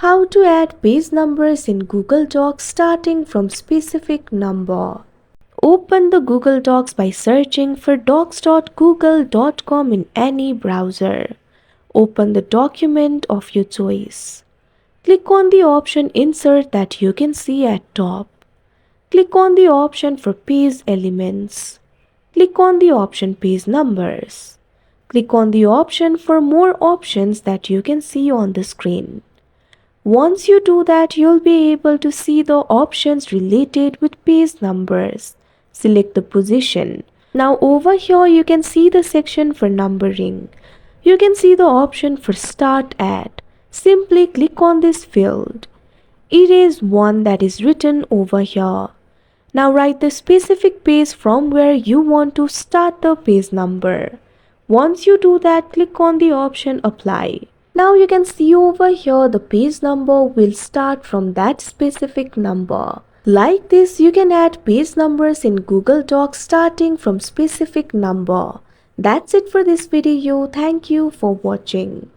How to add page numbers in Google Docs starting from specific number. Open the Google Docs by searching for docs.google.com in any browser. Open the document of your choice. Click on the option Insert that you can see at top. Click on the option for page elements. Click on the option Page Numbers. Click on the option for more options that you can see on the screen. Once you do that, you'll be able to see the options related with page numbers. Select the position. Now over here you can see the section for numbering. You can see the option for Start At. Simply click on this field. Erase one that is written over here. Now write the specific page from where you want to start the page number. Once you do that, click on the option Apply. Now you can see over here the page number will start from that specific number. Like this, you can add page numbers in Google Docs starting from specific number. That's it for this video. Thank you for watching.